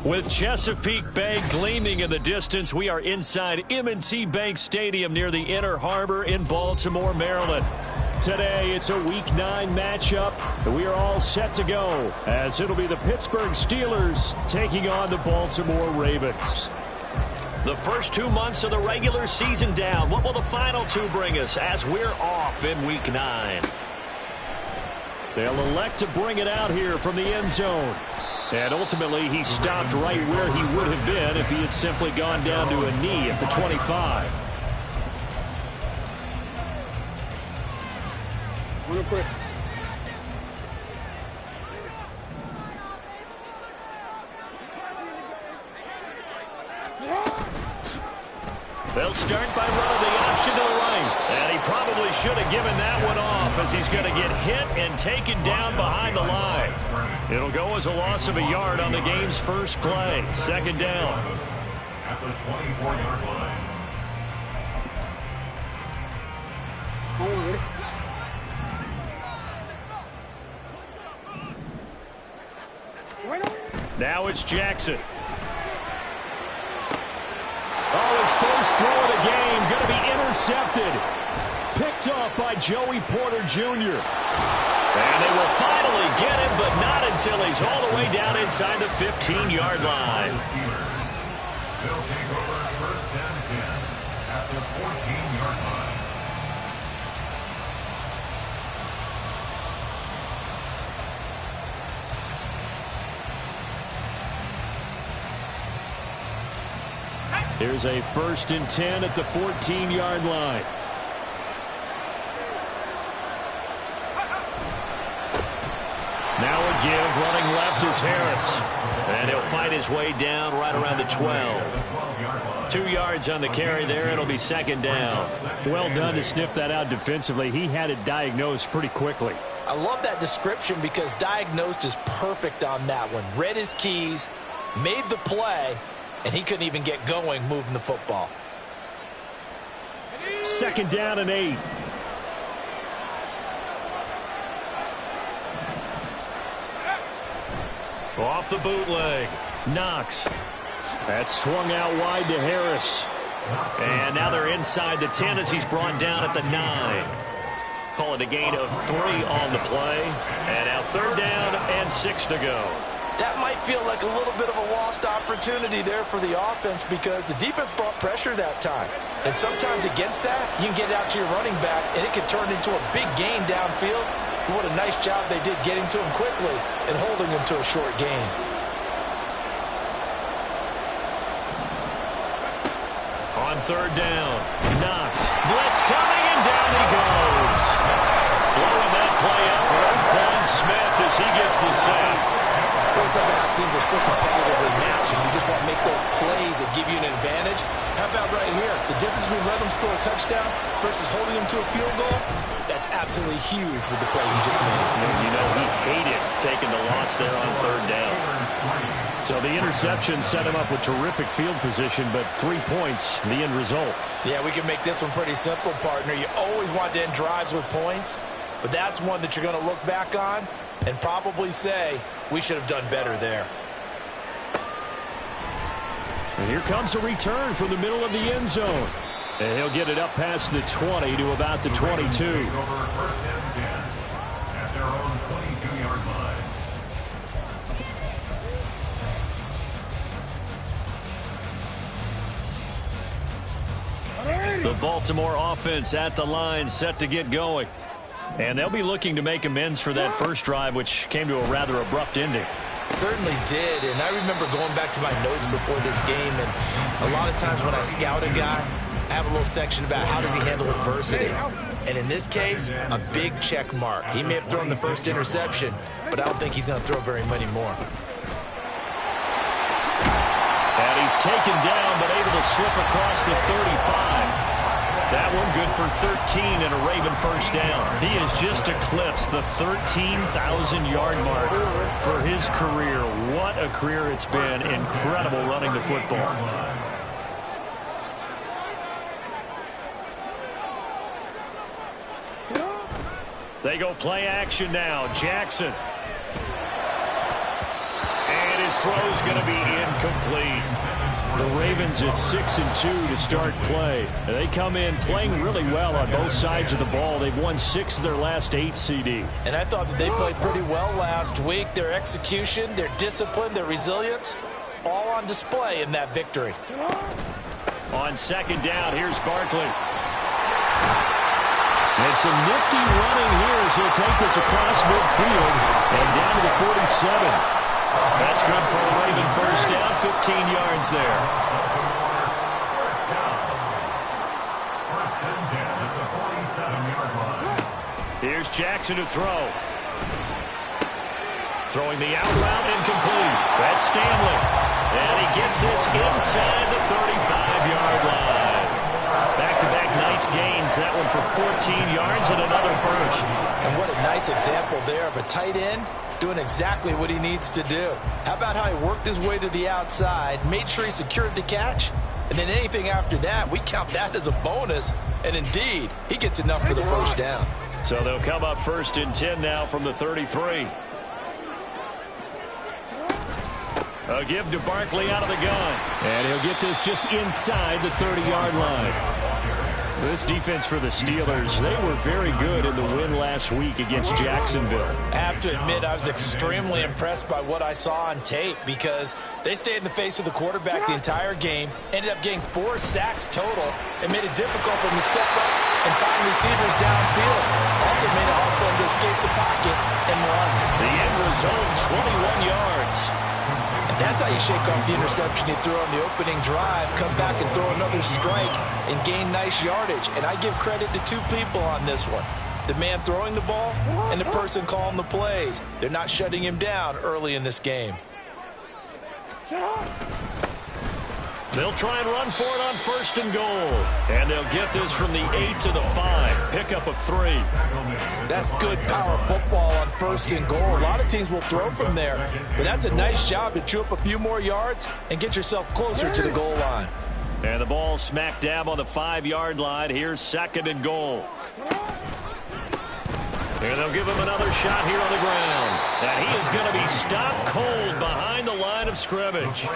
With Chesapeake Bay gleaming in the distance, we are inside M&T Bank Stadium near the Inner Harbor in Baltimore, Maryland. Today, it's a Week 9 matchup. We are all set to go, as it'll be the Pittsburgh Steelers taking on the Baltimore Ravens. The first 2 months of the regular season down. What will the final 2 bring us as we're off in Week 9? They'll elect to bring it out here from the end zone. And ultimately, he stopped right where he would have been if he had simply gone down to a knee at the 25. Real quick. They'll start by running the option to the right. And he probably should have given that one off, as he's going to get hit and taken down behind the line. It'll go as a loss of a yard on the game's first play. Second down. At the 24-yard line. Now it's Jackson. Oh, his first throw of the game going to be intercepted. Picked off by Joey Porter Jr. And they will finally get him, but not until he's all the way down inside the 15-yard line. They'll take over first and 10 at the 14-yard line. Here's a 1st and 10 at the 14-yard line. Now a give, running left is Harris. And he'll fight his way down right around the 12. 2 yards on the carry there. It'll be second down. Well done to sniff that out defensively. He had it diagnosed pretty quickly. I love that description because diagnosed is perfect on that one. Read his keys, made the play, and he couldn't even get going moving the football. Second down and 8. Off the bootleg. Knox. That's swung out wide to Harris. And now they're inside the 10 as he's brought down at the 9. Call it a gain of 3 on the play. And now 3rd down and 6 to go. That might feel like a little bit of a lost opportunity there for the offense because the defense brought pressure that time. And sometimes against that, you can get it out to your running back, and it can turn into a big gain downfield. But what a nice job they did getting to him quickly and holding him to a short gain. On 3rd down, Knox. Blitz coming, and down he goes. Blowing that play up, Roquan Smith as he gets the sack. Well, talk about how teams are so competitively matched, and you just want to make those plays that give you an advantage. How about right here? The difference between letting them score a touchdown versus holding them to a field goal, that's absolutely huge with the play he just made. You know, he hated taking the loss there on 3rd down. So the interception set him up with terrific field position, but 3 points, the end result. Yeah, we can make this one pretty simple, partner. You always want to end drives with points, but that's one that you're going to look back on and probably say, we should have done better there. And here comes a return from the middle of the end zone. And he'll get it up past the 20 to about the 22. First and 10 at their own 22-yard line. The Baltimore offense at the line, set to get going. And they'll be looking to make amends for that first drive, which came to a rather abrupt ending. Certainly did, and I remember going back to my notes before this game, and a lot of times when I scout a guy, I have a little section about how does he handle adversity. And in this case, a big check mark. He may have thrown the first interception, but I don't think he's going to throw very many more. And he's taken down, but able to slip across the 35. That one good for 13 and a Raven first down. He has just eclipsed the 13,000-yard mark for his career. What a career it's been. Incredible running the football. They go play action now. Jackson. And his throw's going to be incomplete. The Ravens at 6-2 to start play. They come in playing really well on both sides of the ball. They've won 6 of their last 8 CD. And I thought that they played pretty well last week. Their execution, their discipline, their resilience, all on display in that victory. On second down, here's Barkley. And some nifty running here as he'll take this across midfield and down to the 47. That's good for a Raven first down, 15 yards there. First and 10 at the 47-yard line. Here's Jackson to throw. Throwing the out route incomplete. That's Stanley. And he gets this inside the 35-yard line. Back-to-back nice gains. That one for 14 yards and another first. And what a nice example there of a tight end doing exactly what he needs to do. How about how he worked his way to the outside, made sure he secured the catch, and then anything after that, we count that as a bonus. And indeed, he gets enough for the first down. So they'll come up first and 10 now from the 33. A give to Barkley out of the gun. And he'll get this just inside the 30-yard line. This defense for the Steelers, they were very good in the win last week against Jacksonville. I have to admit, I was extremely impressed by what I saw on tape because they stayed in the face of the quarterback the entire game, ended up getting 4 sacks total, and made it difficult for him to step up and find receivers downfield. Also made it hard for him to escape the pocket and run. The end result, 21 yards. And that's how you shake off the interception you threw on the opening drive, come back and throw another strike and gain nice yardage. And I give credit to 2 people on this one. The man throwing the ball and the person calling the plays. They're not shutting him down early in this game. They'll try and run for it on first and goal. And they'll get this from the 8 to the 5. Pickup of 3. That's good power football on first and goal. A lot of teams will throw from there. But that's a nice job to chew up a few more yards and get yourself closer to the goal line. And the ball smack dab on the 5-yard line. Here's second and goal. And they'll give him another shot here on the ground. And he is going to be stopped cold behind the line of scrimmage.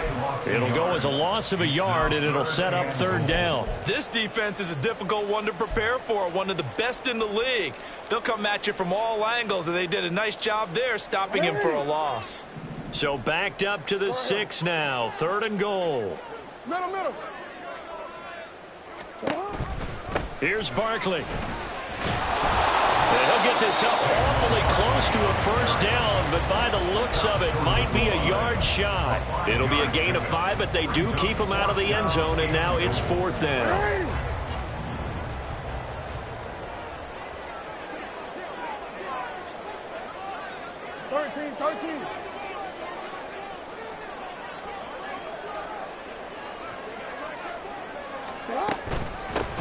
It'll go as a loss of a yard, and it'll set up third down. This defense is a difficult one to prepare for, one of the best in the league. They'll come at you from all angles, and they did a nice job there stopping him for a loss. So backed up to the 6 now. Third and goal. Middle. Here's Barkley. He'll get this up awfully close to a first down, but by the looks of it, might be a yard shy. It'll be a gain of 5, but they do keep him out of the end zone, and now it's fourth down.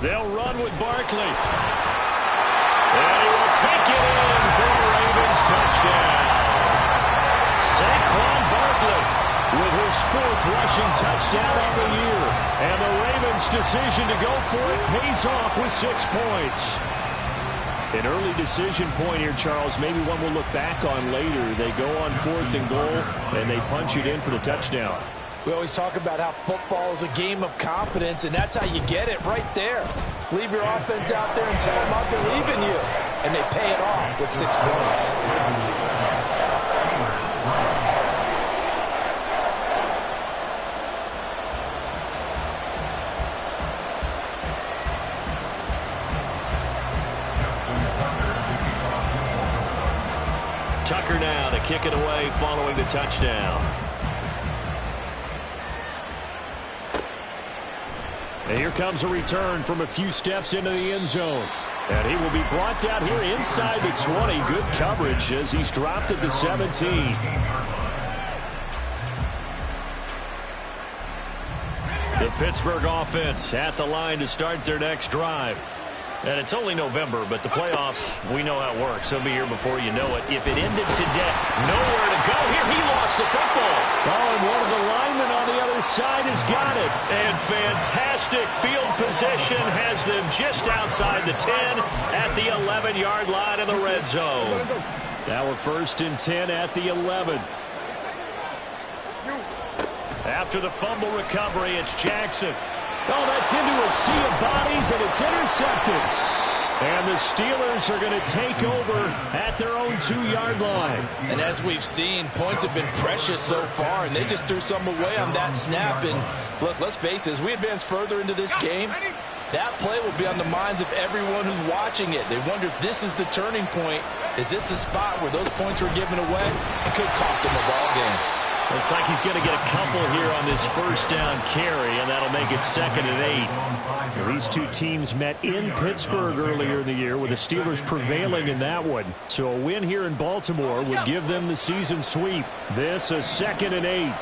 They'll run with Barkley. And he will take it in for a Ravens touchdown. Saquon Barkley with his 4th rushing touchdown of the year. And the Ravens' decision to go for it pays off with 6 points. An early decision point here, Charles, maybe one we'll look back on later. They go on 4th and goal, and they punch it in for the touchdown. We always talk about how football is a game of confidence, and that's how you get it right there. Leave your offense out there and tell them I believe in you. And they pay it off with 6 points. kick it away following the touchdown. And here comes a return from a few steps into the end zone. And he will be brought down here inside the 20. Good coverage as he's dropped at the 17. The Pittsburgh offense at the line to start their next drive. And it's only November, but the playoffs, we know how it works. They'll be here before you know it. If it ended today, nowhere to go. Here, he lost the football. Oh, and one of the linemen on the other side has got it. And fantastic field position has them just outside the 10 at the 11-yard line in the red zone. Now we're 1st and 10 at the 11. After the fumble recovery, it's Jackson. Oh, that's into a sea of bodies, and it's intercepted. And the Steelers are going to take over at their own 2-yard line. And as we've seen, points have been precious so far, and they just threw some away on that snap. And look, let's face it, as we advance further into this game, that play will be on the minds of everyone who's watching it. They wonder if this is the turning point. Is this the spot where those points were given away? It could cost them a ball game. Looks like he's going to get a couple here on this first down carry, and that'll make it 2nd and 8. These two teams met in Pittsburgh earlier in the year, with the Steelers prevailing in that one. So a win here in Baltimore would give them the season sweep. This a 2nd and 8.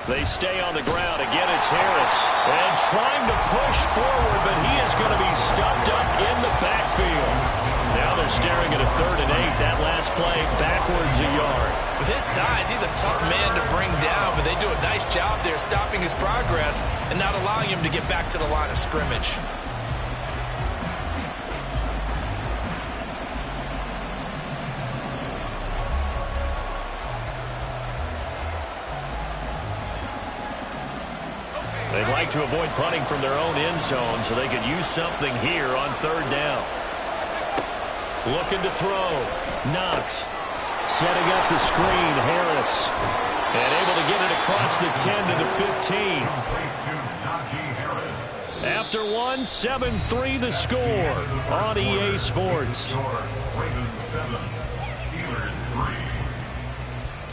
They stay on the ground. Again, it's Harris. And trying to push forward, but he is going to be stuffed up in the backfield. Now they're staring at a 3rd and 8. That last play backwards a yard. With his size, he's a tough man to bring down, but they do a nice job there stopping his progress and not allowing him to get back to the line of scrimmage. They'd like to avoid punting from their own end zone so they could use something here on 3rd down. Looking to throw. Knox. Setting up the screen. Harris. And able to get it across the 10 to the 15. After one, 7-3 the score on EA Sports.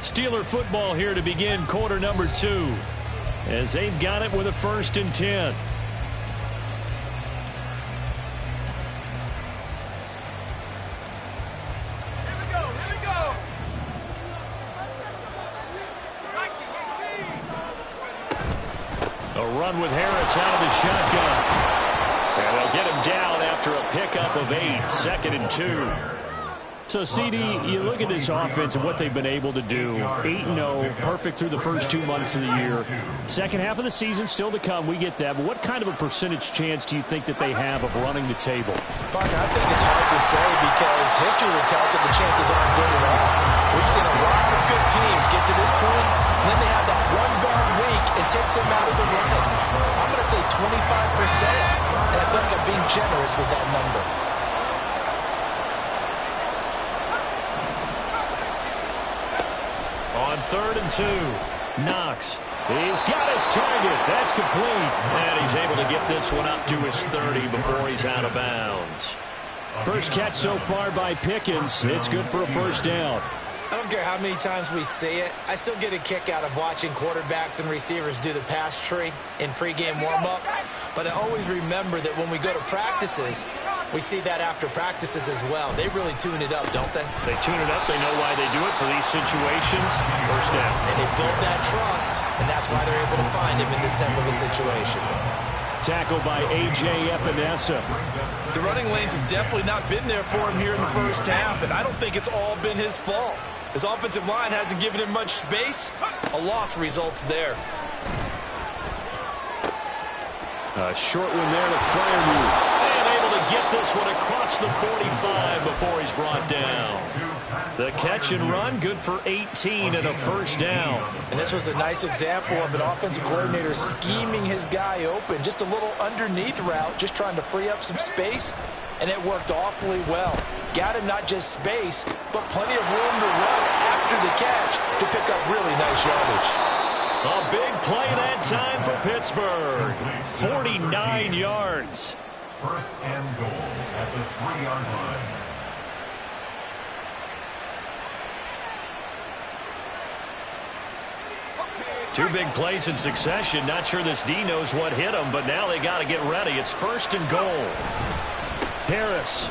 Steeler football here to begin quarter number 2. As they've got it with a 1st and 10. A run with Harris out of the shotgun. And they'll get him down after a pickup of 8. 2nd and 2. So, CD, you look at this offense and what they've been able to do. 8-0, perfect through the first 2 months of the year. Second half of the season still to come. We get that. But what kind of a percentage chance do you think that they have of running the table? Partner, I think it's hard to say because history would tell us that the chances aren't good at all. We've seen a lot of good teams get to this point, and then they have that one bad week and takes them out of the running. I'm going to say 25%, and I feel like I'm being generous with that number. On 3rd and 2, Knox. He's got his target. That's complete. And he's able to get this one up to his 30 before he's out of bounds. First catch so far by Pickens. It's good for a 1st down. I don't care how many times we see it. I still get a kick out of watching quarterbacks and receivers do the pass tree in pregame warm-up. But I always remember that when we go to practices, we see that after practices as well. They really tune it up, don't they? They tune it up. They know why they do it for these situations. 1st down. And they build that trust, and that's why they're able to find him in this type of a situation. Tackled by A.J. Epinesa. The running lanes have definitely not been there for him here in the first half, and I don't think it's all been his fault. His offensive line hasn't given him much space. A loss results there. A short one there to Freiermuth. And able to get this one across the 45 before he's brought down. The catch and run, good for 18 and a 1st down. And this was a nice example of an offensive coordinator scheming his guy open. Just a little underneath route, just trying to free up some space. And it worked awfully well. Got him not just space, but plenty of room to run after the catch to pick up really nice yardage. A big play that time for Pittsburgh. 49 yards. 1st and goal at the 3-yard line. Two big plays in succession. Not sure this D knows what hit him, but now they got to get ready. It's 1st and goal. Harris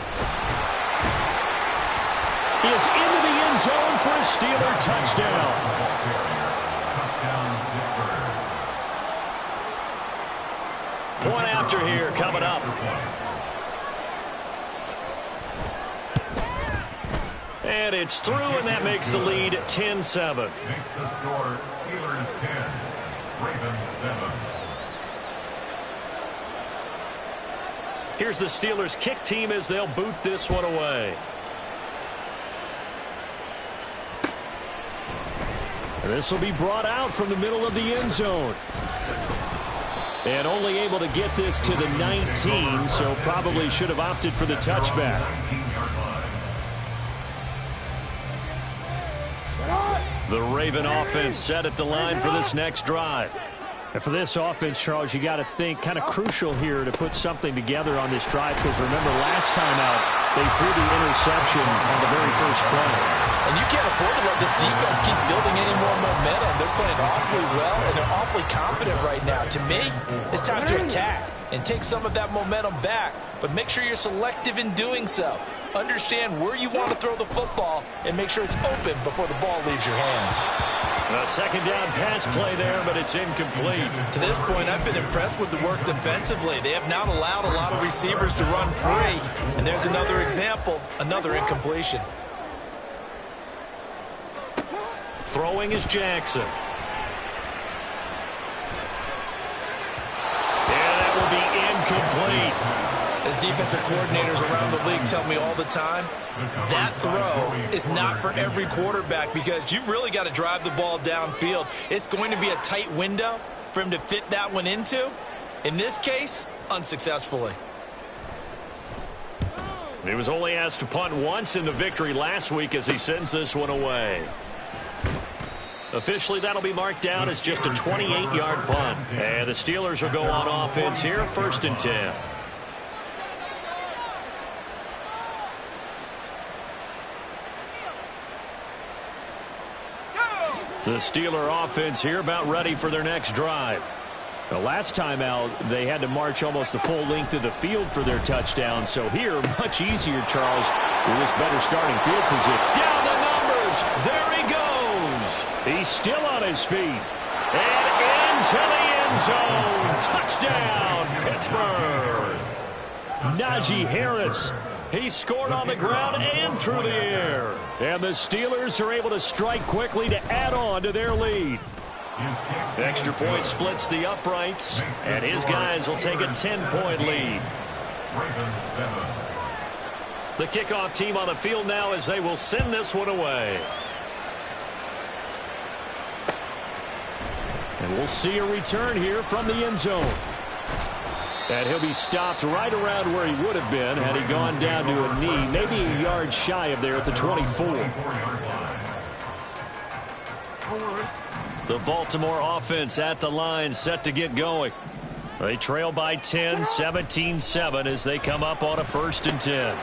is into the end zone for a Steeler touchdown. Point after here coming up. And it's through, and that makes the lead 10-7. Makes the score Steelers 10, Ravens 7. Here's the Steelers kick team as they'll boot this one away. And this will be brought out from the middle of the end zone. And only able to get this to the 19, so probably should have opted for the touchback. The Raven offense set at the line for this next drive. And for this offense, Charles, you got to think kind of crucial here to put something together on this drive, because remember last time out they threw the interception on the very first play. And you can't afford to let this defense keep building any more momentum. They're playing awfully well, and they're awfully confident right now. To me, it's time to attack and take some of that momentum back, but make sure you're selective in doing so. Understand where you want to throw the football and make sure it's open before the ball leaves your hands. A second down pass play there, but it's incomplete. To this point, I've been impressed with the work defensively. They have not allowed a lot of receivers to run free. And there's another example, another incompletion. Throwing is Jackson. Yeah, that will be incomplete. As defensive coordinators around the league tell me all the time, that throw is not for every quarterback, because you've really got to drive the ball downfield. It's going to be a tight window for him to fit that one into. In this case, unsuccessfully. He was only asked to punt once in the victory last week as he sends this one away. Officially, that'll be marked down as just a 28-yard punt. And the Steelers will go on offense here, 1st and 10. The Steeler offense here about ready for their next drive. The last time out, they had to march almost the full length of the field for their touchdown. So here, much easier, Charles, with this better starting field position. Down the numbers. There he goes. He's still on his feet. And into the end zone. Touchdown, Pittsburgh. Najee Harris. He scored on the ground and through the air. And the Steelers are able to strike quickly to add on to their lead. Extra point splits the uprights, and his guys will take a 10-point lead. The kickoff team on the field now as they will send this one away. And we'll see a return here from the end zone. And he'll be stopped right around where he would have been had he gone down to a knee, maybe a yard shy of there at the 24. The Baltimore offense at the line, set to get going. They trail by 10, 17-7 as they come up on a 1st and 10.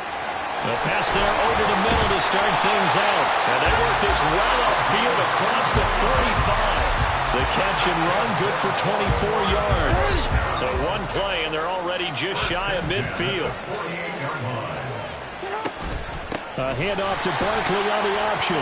The pass there over the middle to start things out. And they work this well upfield across the 45. The catch and run good for 24 yards. So one play, and they're already just shy of midfield. A handoff to Barkley on the option.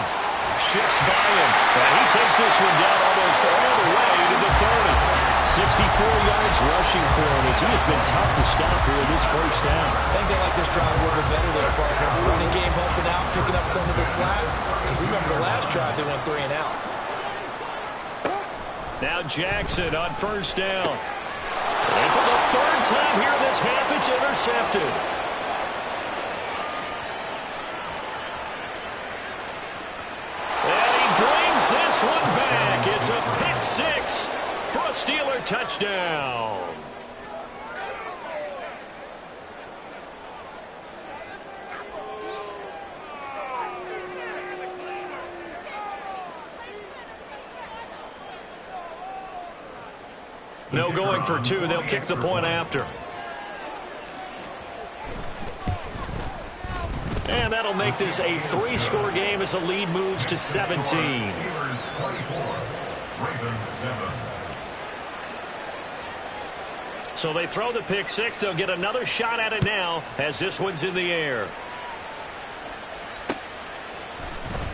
Shifts by him. And he takes this one down almost all the way to the 30. 64 yards rushing for him as he has been tough to stop here this first down. I think they like this drive a little bit better there, partner. Running game helping out, picking up some of the slack. Because remember the last drive, they went 3 and out. Now Jackson on 1st down. And for the 3rd time here in this half, it's intercepted. And he brings this one back. It's a pick 6 for a Steeler touchdown. No going for 2. They'll kick the point after. And that'll make this a 3-score game as the lead moves to 17. Ravens 7. So they throw the pick six. They'll get another shot at it now as this one's in the air.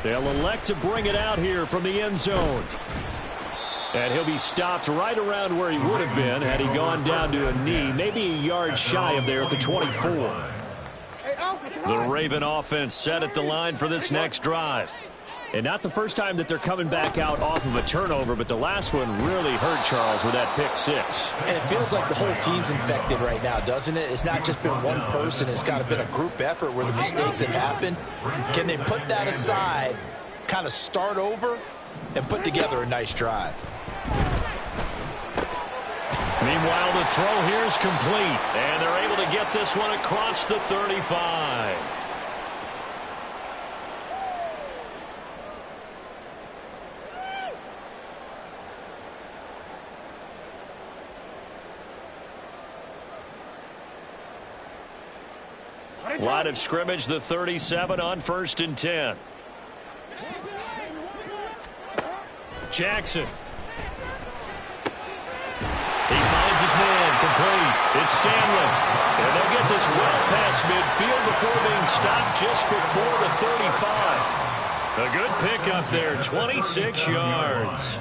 They'll elect to bring it out here from the end zone. And he'll be stopped right around where he would have been had he gone down to a knee, maybe a yard shy of there at the 24. The Raven offense set at the line for this next drive. And not the first time that they're coming back out off of a turnover, but the last one really hurt Charles with that pick six. And it feels like the whole team's infected right now, doesn't it? It's not just been one person. It's kind of been a group effort where the mistakes have happened. Can they put that aside, kind of start over, and put together a nice drive? Meanwhile, the throw here is complete, and they're able to get this one across the 35. Line of scrimmage, the 37 on 1st and 10. Jackson. He finds his man, complete. It's Stanley. And they'll get this well past midfield before being stopped just before the 35. A good pickup there, 26 yards.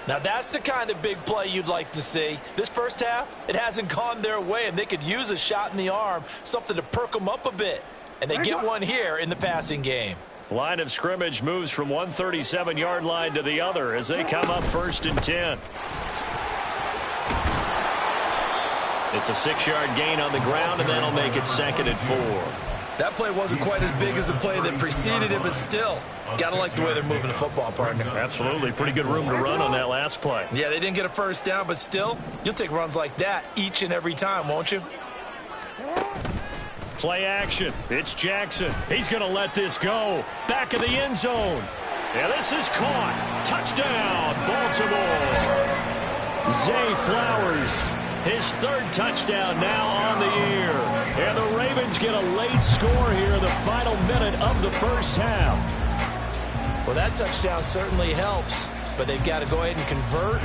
Now that's the kind of big play you'd like to see. This first half, it hasn't gone their way, and they could use a shot in the arm, something to perk them up a bit. And they get one here in the passing game. Line of scrimmage moves from one 37-yard line to the other as they come up 1st and 10. It's a 6-yard gain on the ground, and that'll make it 2nd and 4. That play wasn't quite as big as the play that preceded it, but still, got to like the way they're moving the football, partner. Absolutely. Pretty good room to run on that last play. Yeah, they didn't get a first down, but still, you'll take runs like that each and every time, won't you? Play action. It's Jackson. He's going to let this go. Back of the end zone. And this is caught. Touchdown, Baltimore. Zay Flowers. His 3rd touchdown now on the year. And the Ravens get a late score here in the final minute of the first half. Well, that touchdown certainly helps, but they've got to go ahead and convert,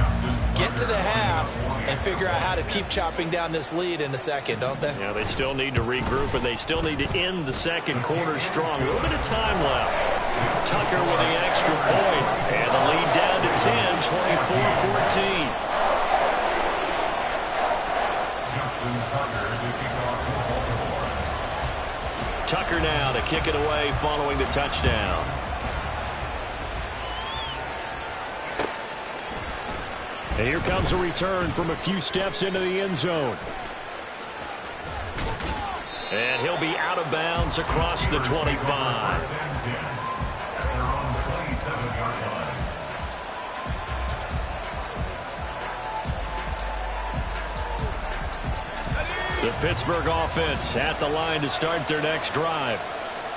get to the half, and figure out how to keep chopping down this lead in the second, don't they? Yeah, they still need to regroup, and they still need to end the second quarter strong. A little bit of time left. Tucker with the extra point, and the lead down to 10, 24-14. Tucker now to kick it away following the touchdown. And here comes a return from a few steps into the end zone. And he'll be out of bounds across the 25. The Pittsburgh offense at the line to start their next drive.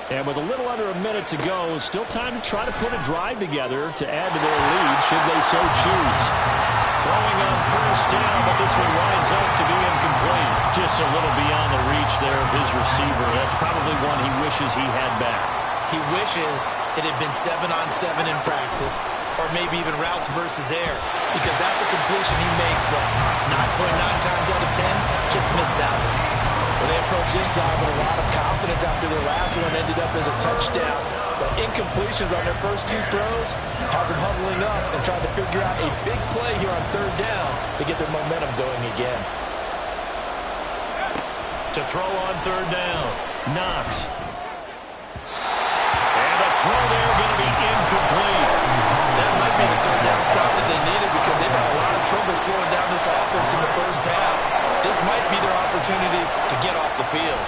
And with a little under a minute to go, still time to try to put a drive together to add to their lead should they so choose. Throwing on 1st down, but this one winds up to be incomplete. Just a little beyond the reach there of his receiver. That's probably one he wishes he had back. He wishes it had been 7-on-7 in practice, or maybe even routes versus air, because that's a completion he makes, but 9.9 times out of 10, just missed that one. Well, they approached this drive with a lot of confidence after their last one ended up as a touchdown, but incompletions on their first 2 throws has them huddling up and trying to figure out a big play here on 3rd down to get their momentum going again. To throw on 3rd down, Knox. And the throw there going to be incomplete. That might be the 3rd down stop that they needed because they've had a lot of trouble slowing down this offense in the first half. This might be their opportunity to get off the field.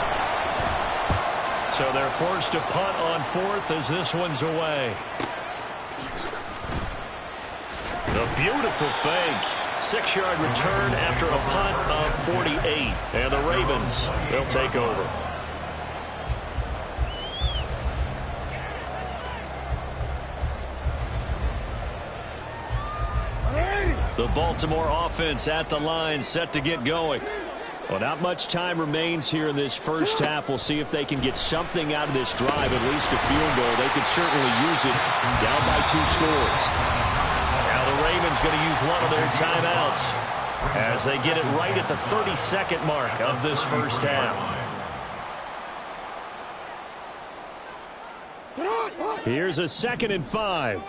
So they're forced to punt on 4th as this one's away. A beautiful fake. 6-yard return after a punt of 48. And the Ravens, they'll take over. The Baltimore offense at the line, set to get going. Well, not much time remains here in this first half. We'll see if they can get something out of this drive, at least a field goal. They could certainly use it down by 2 scores. Now the Ravens Ravens going to use one of their timeouts as they get it right at the 30-second mark of this first half. Here's a 2nd and 5.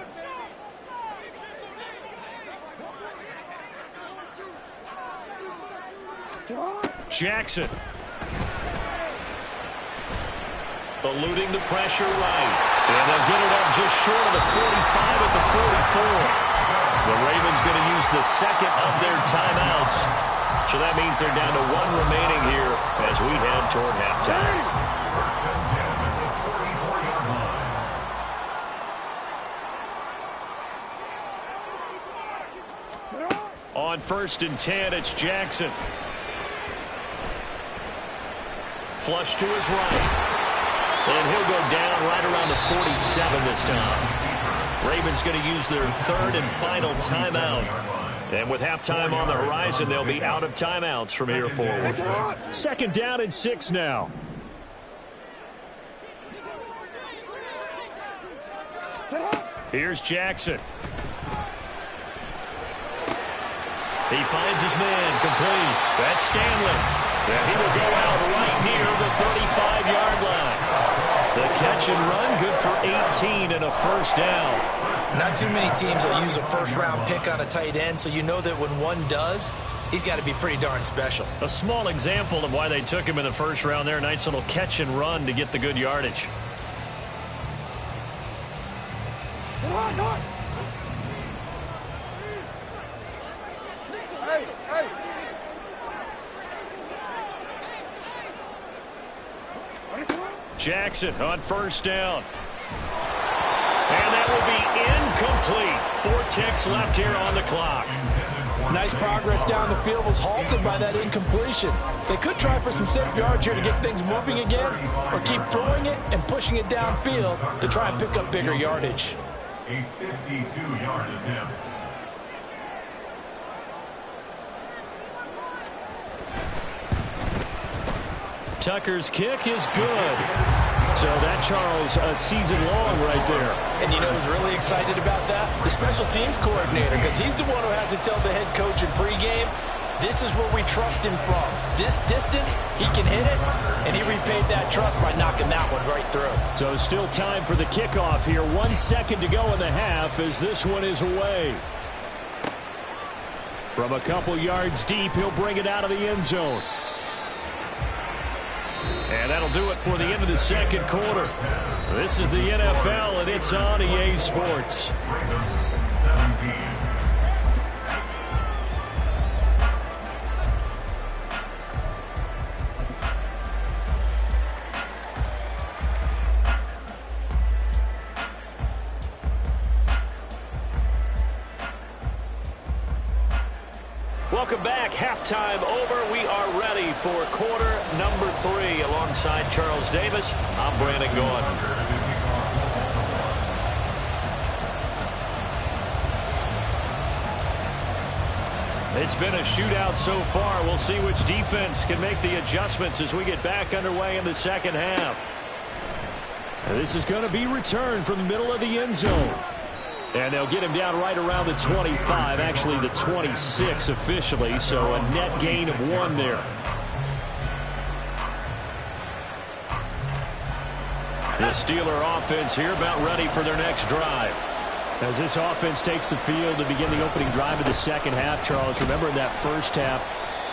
Jackson. Eluding the pressure right. And they'll get it up just short of the 45 at the 44. The Ravens going to use the 2nd of their timeouts. So that means they're down to 1 remaining here as we head toward halftime. On 1st and 10, it's Jackson. Flush to his right. And he'll go down right around the 47 this time. Ravens going to use their 3rd and final timeout. And with halftime on the horizon, they'll be out of timeouts from here forward. 2nd down and 6 now. Here's Jackson. He finds his man complete. That's Stanley. And he will go out right near the 35-yard line. The catch and run, good for 18 and a first down. Not too many teams will use a first-round pick on a tight end, so you know that when one does, he's got to be pretty darn special. A small example of why they took him in the first round there. Nice little catch and run to get the good yardage. Jackson on 1st down. And that will be incomplete. 4 ticks left here on the clock. Nice progress down the field was halted by that incompletion. They could try for some safe yards here to get things moving again, or keep throwing it and pushing it downfield to try and pick up bigger yardage. A 52-yard attempt. Tucker's kick is good. So that, Charles, a season long right there. And you know who's really excited about that? The special teams coordinator, because he's the one who has to tell the head coach in pregame, this is where we trust him from. This distance, he can hit it, and he repaid that trust by knocking that one right through. So still time for the kickoff here. 1 second to go in the half as this one is away. From a couple yards deep, he'll bring it out of the end zone. And that'll do it for the end of the 2nd quarter. This is the NFL, and it's on EA Sports. Ravens 17. Welcome back. Halftime over. We are ready for quarter number 3. Alongside Charles Davis, I'm Brandon Gaudin. It's been a shootout so far. We'll see which defense can make the adjustments as we get back underway in the 2nd half. This is going to be returned from the middle of the end zone. And they'll get him down right around the 25, actually the 26 officially, so a net gain of 1 there. The Steeler offense here about ready for their next drive. As this offense takes the field to begin the opening drive of the 2nd half, Charles, remember in that first half,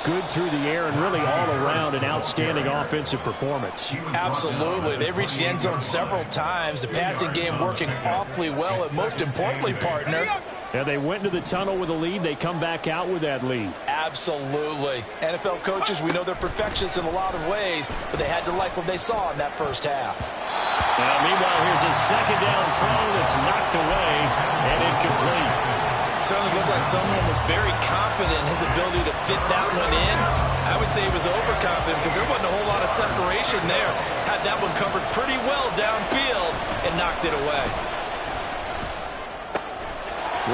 good through the air and really all around an outstanding offensive performance. Absolutely. They reached the end zone several times. The passing game working awfully well, and most importantly, partner, and they went into the tunnel with a lead. They come back out with that lead. Absolutely. NFL coaches, we know they're perfectionists in a lot of ways, but they had to like what they saw in that first half. Now, meanwhile, here's a 2nd down throw that's knocked away and incomplete. Certainly looked like someone was very confident in his ability to fit that one in. I would say he was overconfident because there wasn't a whole lot of separation there. Had that one covered pretty well downfield and knocked it away.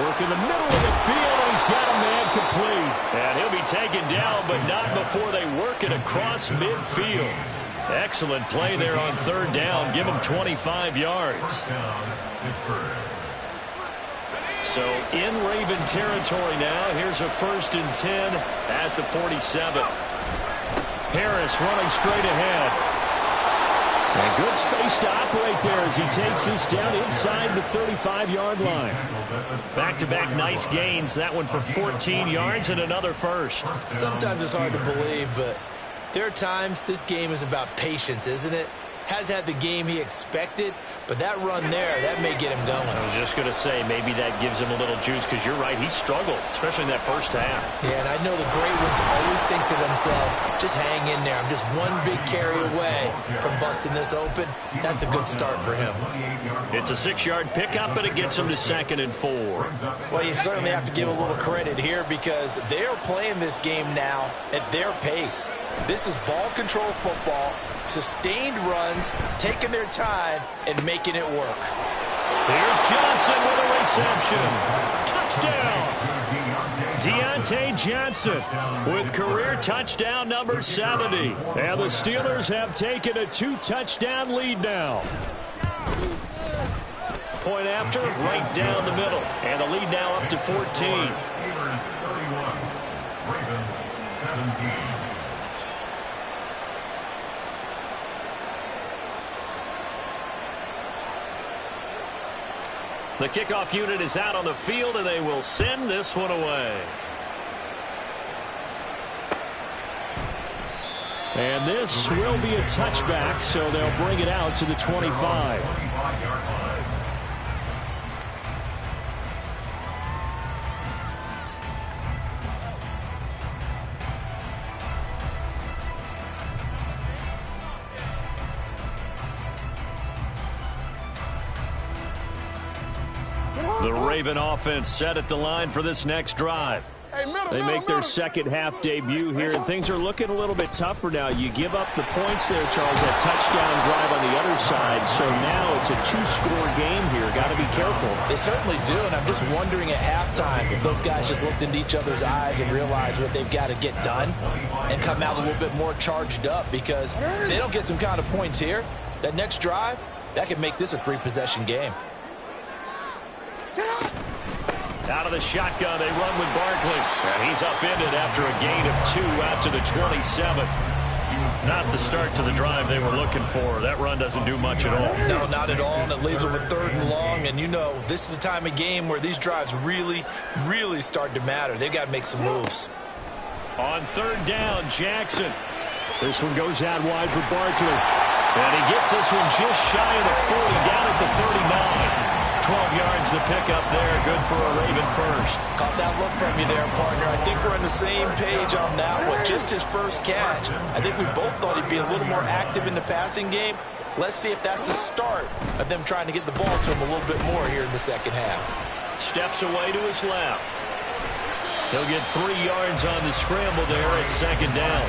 Work in the middle of the field, and he's got a man complete. And he'll be taken down, but not before they work it across midfield. Excellent play there on 3rd down. Give him 25 yards. So in Raven territory now. Here's a 1st and 10 at the 47. Harris running straight ahead. And good space to operate there as he takes this down inside the 35-yard line. Back-to-back nice gains. That one for 14 yards and another first. Sometimes it's hard to believe, but there are times this game is about patience, isn't it? Has had the game he expected, but that run there, that may get him going. I was just going to say, maybe that gives him a little juice, because you're right, he struggled, especially in that first half. Yeah, and I know the great ones always think to themselves, just hang in there. I'm just one big carry away from busting this open. That's a good start for him. It's a 6-yard pickup, and it gets him to 2nd and 4. Well, you certainly have to give a little credit here because they're playing this game now at their pace. This is ball control football, sustained runs, taking their time, and making it work. Here's Johnson with a reception. Touchdown! Deontay Johnson with career touchdown number 70. And the Steelers have taken a 2-touchdown lead now. Point after, right down the middle. And the lead now up to 14. Steelers 31, Ravens 17. The kickoff unit is out on the field, and they will send this one away. And this will be a touchback, so they'll bring it out to the 25. The Raven offense set at the line for this next drive. They make their second half debut here, and things are looking a little bit tougher now. You give up the points there, Charles, that touchdown drive on the other side. So now it's a 2-score game here. Got to be careful. They certainly do, and I'm just wondering at halftime if those guys just looked into each other's eyes and realized what they've got to get done and come out a little bit more charged up, because they don't get some kind of points here. That next drive, that could make this a 3-possession game. Out of the shotgun, they run with Barkley. And he's upended after a gain of 2 out to the 27. Not the start to the drive they were looking for. That run doesn't do much at all. No, not at all, and it leaves them with 3rd and long. And you know, this is the time of game where these drives really, really start to matter. They've got to make some moves. On 3rd down, Jackson. This one goes out wide for Barkley. And he gets this one just shy of the 40, down at the 39. 12 yards the pickup there. Good for a Raven first. Caught that look from you there, partner. I think we're on the same page on that one. Just his first catch. I think we both thought he'd be a little more active in the passing game. Let's see if that's the start of them trying to get the ball to him a little bit more here in the second half. Steps away to his left. He'll get 3 yards on the scramble there at 2nd down.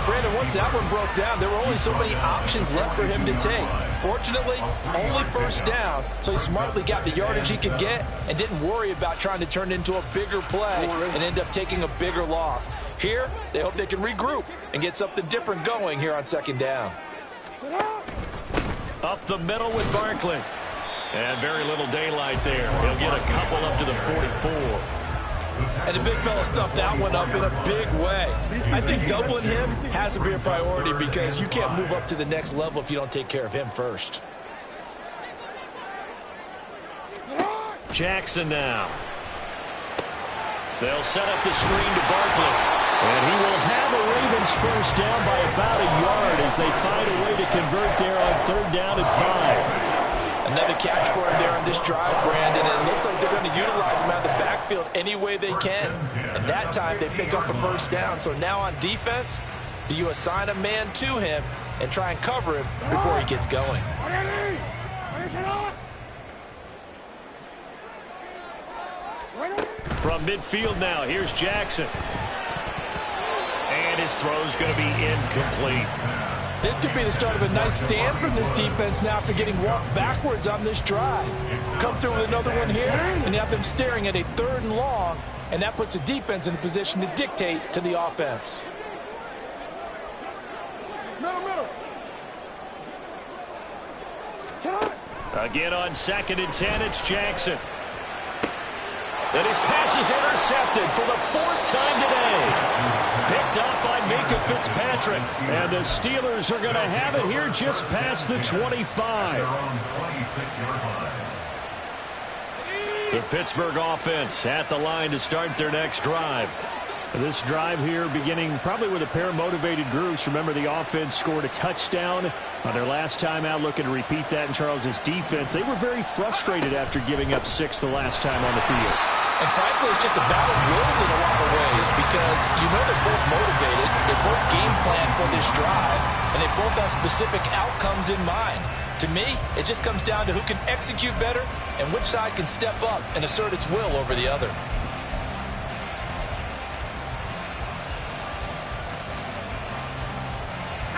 Brandon, once that one broke down, there were only so many options left for him to take. Fortunately, only 1st down, so he smartly got the yardage he could get and didn't worry about trying to turn it into a bigger play and end up taking a bigger loss. Here, they hope they can regroup and get something different going here on 2nd down. Up the middle with Barkley. And very little daylight there. He'll get a couple up to the 44. And the big fella stuffed that one up in a big way. I think doubling him has to be a priority because you can't move up to the next level if you don't take care of him first. Jackson now. They'll set up the screen to Barkley. And he will have a Ravens first down by about a yard as they find a way to convert there on 3rd down and 5. Another catch for him there on this drive, Brandon, and it looks like they're going to utilize him out of the backfield any way they can. And that time they pick up a first down. So now on defense, do you assign a man to him and try and cover him before he gets going? From midfield now, here's Jackson. And his throw's going to be incomplete. This could be the start of a nice stand from this defense now after getting walked backwards on this drive. Come through with another one here, and you have them staring at a 3rd and long, and that puts the defense in a position to dictate to the offense. Middle. Again on 2nd and 10, it's Jackson. And his pass is intercepted for the 4th time today. Picked up by Minkah Fitzpatrick. And the Steelers are going to have it here just past the 25. The Pittsburgh offense at the line to start their next drive. This drive here beginning probably with a pair of motivated groups. Remember, the offense scored a touchdown on their last time out, looking to repeat that in Charles's defense. They were very frustrated after giving up 6 the last time on the field. And frankly, it's just a battle of wills in a lot of ways because you know they're both motivated, they both game plan for this drive, and they both have specific outcomes in mind. To me, it just comes down to who can execute better and which side can step up and assert its will over the other.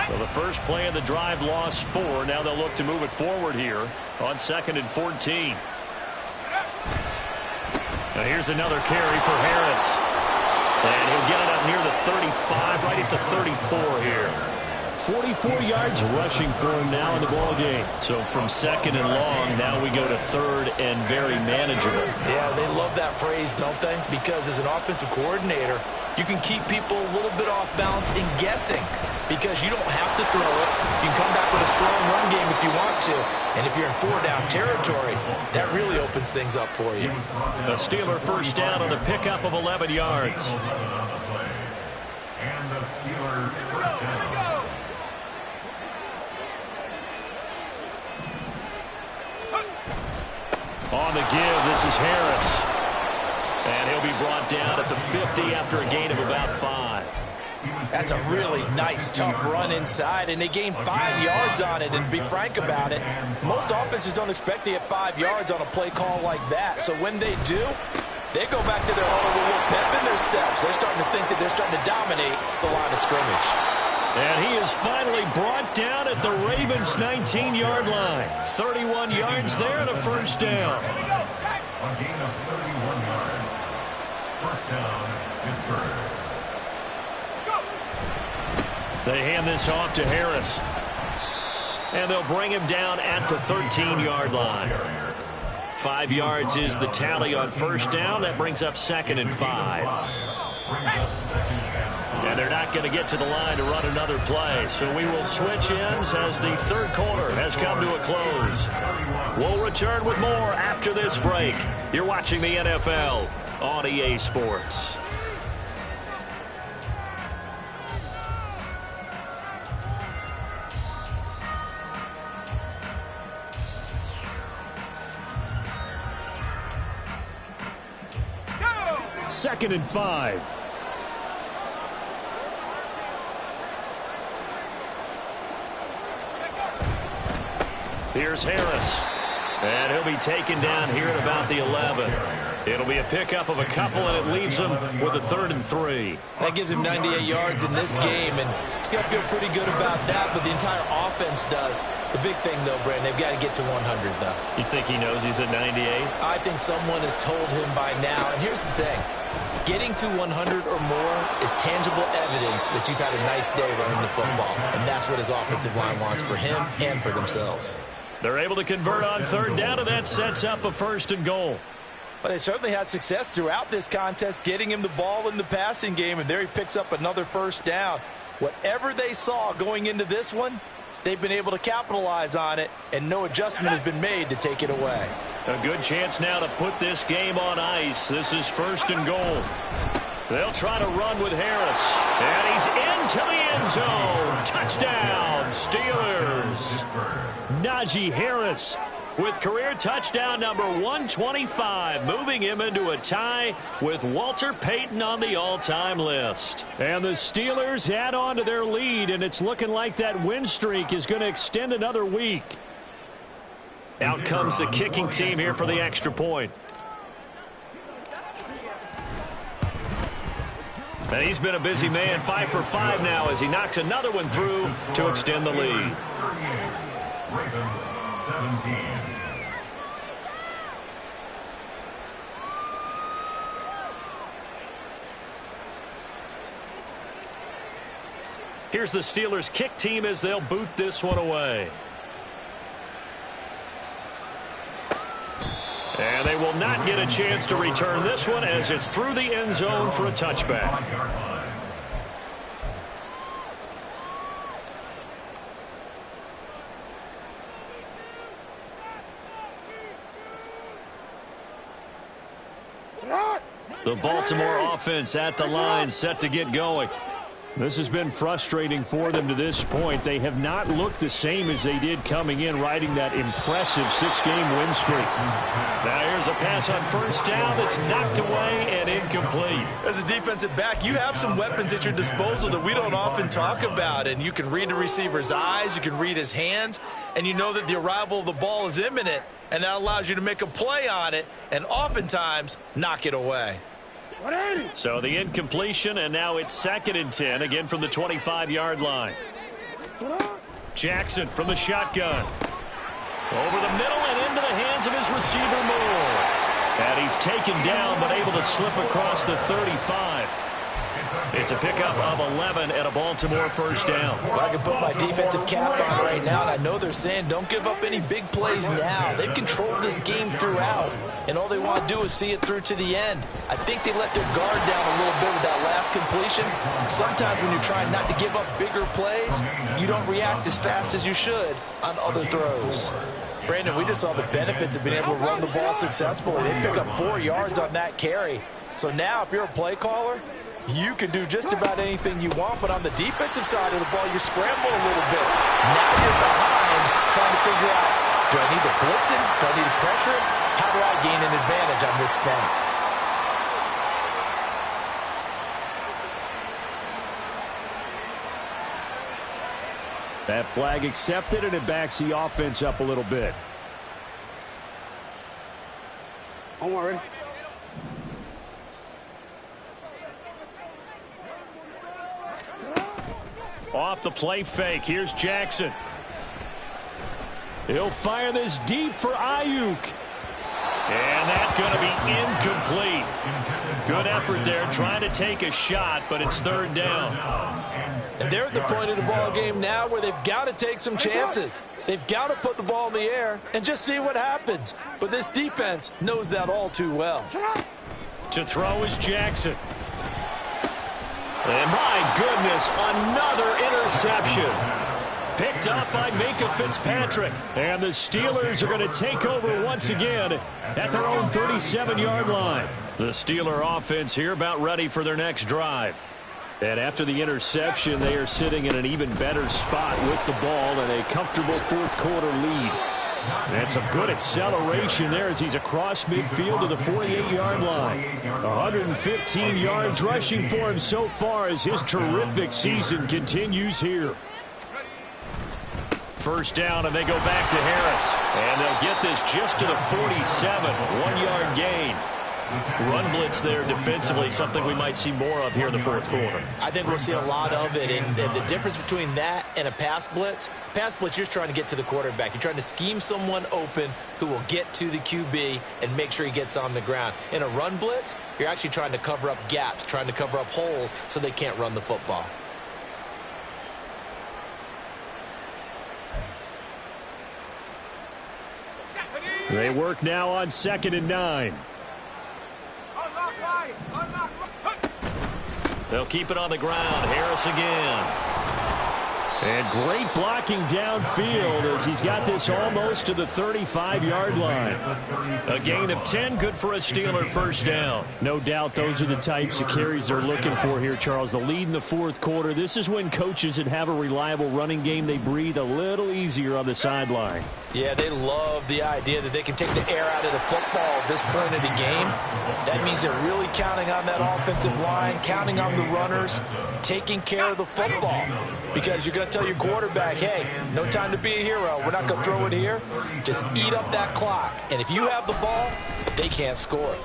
Well, the first play of the drive lost 4. Now they'll look to move it forward here on 2nd and 14. Now here's another carry for Harris. And he'll get it up near the 35, right at the 34 here. 44 yards rushing for him now in the ball game. So from 2nd and long, now we go to 3rd and very manageable. Yeah, they love that phrase, don't they? Because as an offensive coordinator, you can keep people a little bit off balance and guessing because you don't have to throw it. You can come back with a strong run game if you want to. And if you're in 4-down territory, that really opens things up for you. A Steeler first down on the pickup of 11 yards. And the Steeler first down. On the give, this is Harris. And he'll be brought down at the 50 after a gain of about 5. That's a really nice, tough run inside, and they gained 5 yards on it. And to be frank about it, most offenses don't expect to get 5 yards on a play call like that. So when they do, they go back to their huddle with a little pep in their steps. They're starting to think that they're starting to dominate the line of scrimmage. And he is finally brought down at the Ravens' 19-yard line. 31 yards there and a first down. A gain of 31 yards. First down, Pittsburgh. They hand this off to Harris. And they'll bring him down at the 13-yard line. 5 yards is the tally on first down. That brings up 2nd and 5. And they're not going to get to the line to run another play. So we will switch ends as the third quarter has come to a close. We'll return with more after this break. You're watching the NFL on EA Sports. Second and 5. Here's Harris. And he'll be taken down here at about the 11. It'll be a pickup of a couple, and it leaves him with a 3rd and 3. That gives him 98 yards in this game, and he's got to feel pretty good about that, but the entire offense does. The big thing, though, Brandon, they've got to get to 100, though. You think he knows he's at 98? I think someone has told him by now, and here's the thing. Getting to 100 or more is tangible evidence that you've had a nice day running the football, and that's what his offensive line wants for him and for themselves. They're able to convert on 3rd down, and that sets up a 1st and goal. But they certainly had success throughout this contest, getting him the ball in the passing game, and there he picks up another 1st down. Whatever they saw going into this one, they've been able to capitalize on it, and no adjustment has been made to take it away. A good chance now to put this game on ice. This is 1st and goal. They'll try to run with Harris. And he's into the end zone. Touchdown, Steelers. Najee Harris with career touchdown number 125, moving him into a tie with Walter Payton on the all-time list. And the Steelers add on to their lead, and it's looking like that win streak is going to extend another week. Out comes the kicking team here for the extra point. And he's been a busy man, 5 for 5 now as he knocks another one through to extend the lead. Ravens 17. Here's the Steelers kick team as they'll boot this one away. And they will not get a chance to return this one as it's through the end zone for a touchback. The Baltimore offense at the line, set to get going. This has been frustrating for them to this point. They have not looked the same as they did coming in, riding that impressive 6-game win streak. Now here's a pass on first down that's knocked away and incomplete. As a defensive back, you have some weapons at your disposal that we don't often talk about. And you can read the receiver's eyes, you can read his hands, and you know that the arrival of the ball is imminent. And that allows you to make a play on it and oftentimes knock it away. So the incompletion, and now it's 2nd and 10, again from the 25-yard line. Jackson from the shotgun. Over the middle and into the hands of his receiver, Moore. And he's taken down, but able to slip across the 35. It's a pickup of 11 and a Baltimore first down. Well, I can put my defensive cap on right now, and I know they're saying don't give up any big plays now. They've controlled this game throughout, and all they want to do is see it through to the end. I think they let their guard down a little bit with that last completion. Sometimes when you're trying not to give up bigger plays, you don't react as fast as you should on other throws. Brandon, we just saw the benefits of being able to run the ball successfully. They pick up 4 yards on that carry. So now if you're a play caller, you can do just about anything you want, but on the defensive side of the ball, you scramble a little bit. Now you're behind trying to figure out, do I need to blitz him? Do I need to pressure him? How do I gain an advantage on this snap? That flag accepted, and it backs the offense up a little bit. Don't worry. Off the play fake, here's Jackson. He'll fire this deep for Ayuk. And that's going to be incomplete. Good effort there, trying to take a shot, but it's 3rd down. And they're at the point of the ball game now where they've got to take some chances. They've got to put the ball in the air and just see what happens. But this defense knows that all too well. To throw is Jackson. And my goodness, another interception. Picked up by Minkah Fitzpatrick. And the Steelers are going to take over once again at their own 37-yard line. The Steeler offense here about ready for their next drive. And after the interception, they are sitting in an even better spot with the ball and a comfortable 4th quarter lead. And some good acceleration there as he's across midfield to the 48-yard line. 115 yards rushing for him so far as his terrific season continues here. First down, and they go back to Harris. And they'll get this just to the 47. 1-yard gain. Run blitz there defensively, something we might see more of here in the 4th quarter. I think we'll see a lot of it, and the difference between that and a pass blitz, you're just trying to get to the quarterback. You're trying to scheme someone open who will get to the QB and make sure he gets on the ground. In a run blitz, you're actually trying to cover up gaps, trying to cover up holes so they can't run the football. They work now on 2nd and 9. They'll keep it on the ground. Harris again. And great blocking downfield as he's got this almost to the 35-yard line. A gain of 10, good for a Steeler first down. No doubt those are the types of carries they're looking for here, Charles. The lead in the 4th quarter. This is when coaches that have a reliable running game, they breathe a little easier on the sideline. Yeah, they love the idea that they can take the air out of the football at this point of the game. That means they're really counting on that offensive line, counting on the runners, taking care of the football. Because you're going to tell your quarterback, hey, no time to be a hero. We're not going to throw it here. Just eat up that clock. And if you have the ball, they can't score.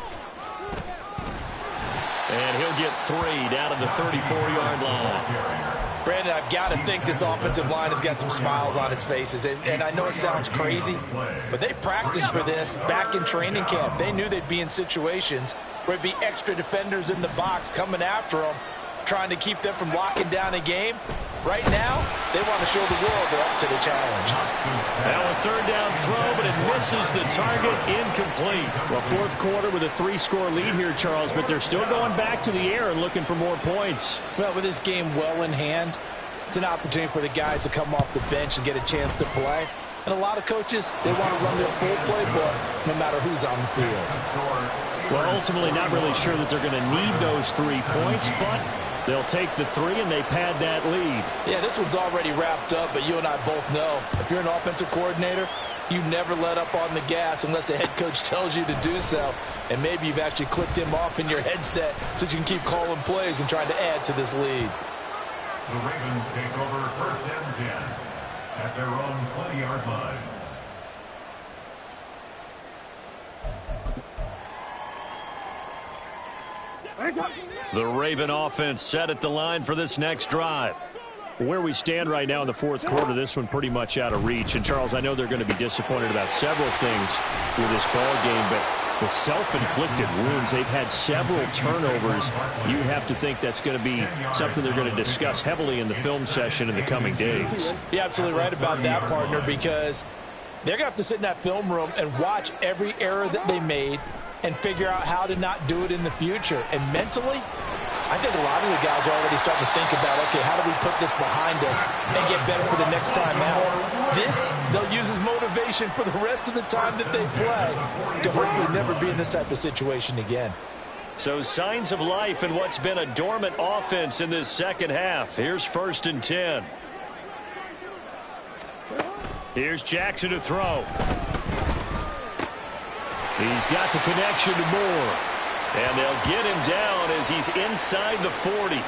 And he'll get 3 down to the 34-yard line. Brandon, I've got to think this offensive line has got some smiles on its faces. And I know it sounds crazy, but they practiced for this back in training camp. They knew they'd be in situations where it'd be extra defenders in the box coming after them, trying to keep them from locking down a game. Right now, they want to show the world they're up to the challenge. Now a third down throw, but it misses the target, incomplete. Well, fourth quarter with a 3-score lead here, Charles, but they're still going back to the air and looking for more points. Well, with this game well in hand, it's an opportunity for the guys to come off the bench and get a chance to play. And a lot of coaches, they want to run their full playbook no matter who's on the field. Well, ultimately not really sure that they're going to need those 3 points, but they'll take the 3 and they pad that lead. Yeah, this one's already wrapped up, but you and I both know if you're an offensive coordinator, you never let up on the gas unless the head coach tells you to do so. And maybe you've actually clicked him off in your headset so you can keep calling plays and trying to add to this lead. The Ravens take over first and 10 at their own 20-yard line. The Raven offense set at the line for this next drive. Where we stand right now in the fourth quarter, this one pretty much out of reach. And, Charles, I know they're going to be disappointed about several things with this ball game, but the self-inflicted wounds, they've had several turnovers. You have to think that's going to be something they're going to discuss heavily in the film session in the coming days. You're absolutely right about that, partner, because they're going to have to sit in that film room and watch every error that they made and figure out how to not do it in the future. And mentally, I think a lot of the guys are already starting to think about, okay, how do we put this behind us and get better for the next time out? This, they'll use as motivation for the rest of the time that they play to hopefully never be in this type of situation again. So signs of life in what's been a dormant offense in this second half. Here's first and 10. Here's Jackson to throw. He's got the connection to Moore. And they'll get him down as he's inside the 40.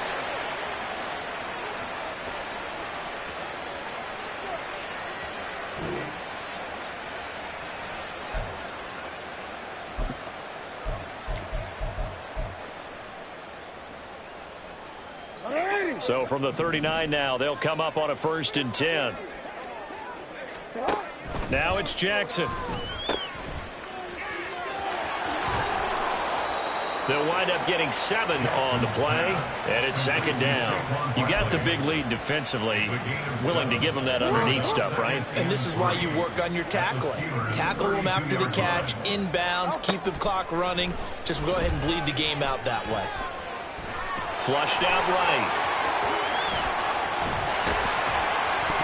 So from the 39 now, they'll come up on a first and 10. Now it's Jackson. They'll wind up getting 7 on the play, and it's second down. You got the big lead defensively, willing to give them that underneath stuff, right? And this is why you work on your tackling. Tackle them after the catch, inbounds, keep the clock running. Just go ahead and bleed the game out that way. Flushed out right.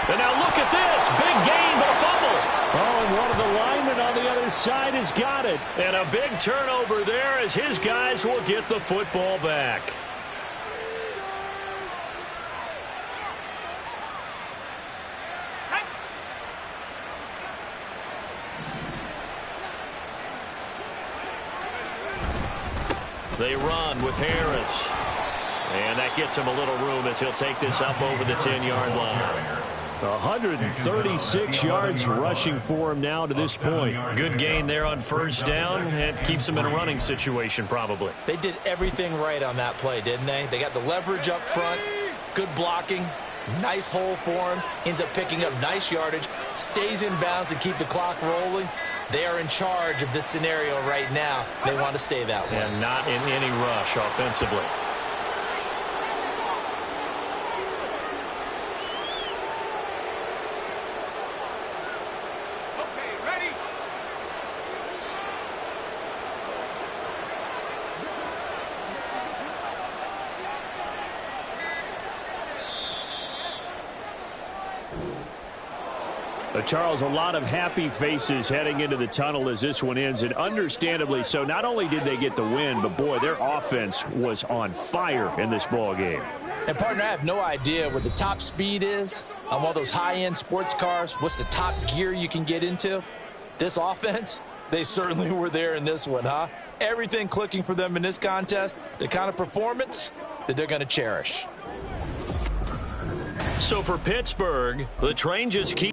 And now look at this. Big gain, but a fumble. Oh, and one of the linemen on the other side has got it. And a big turnover there as his guys will get the football back. They run with Harris. And that gets him a little room as he'll take this up over the 10-yard line. 136 yards rushing for him now to this point. Good gain there on first down, and keeps him in a running situation probably. They did everything right on that play, didn't they? They got the leverage up front, good blocking, nice hole for him, ends up picking up nice yardage, stays in bounds and keep the clock rolling. They are in charge of this scenario right now. They want to stay that way. And not in any rush offensively. Charles, a lot of happy faces heading into the tunnel as this one ends, and understandably so. Not only did they get the win, but, boy, their offense was on fire in this ball game. And, partner, I have no idea what the top speed is on one of those high-end sports cars. What's the top gear you can get into? This offense, they certainly were there in this one, huh? Everything clicking for them in this contest, the kind of performance that they're going to cherish. So for Pittsburgh, the train just keeps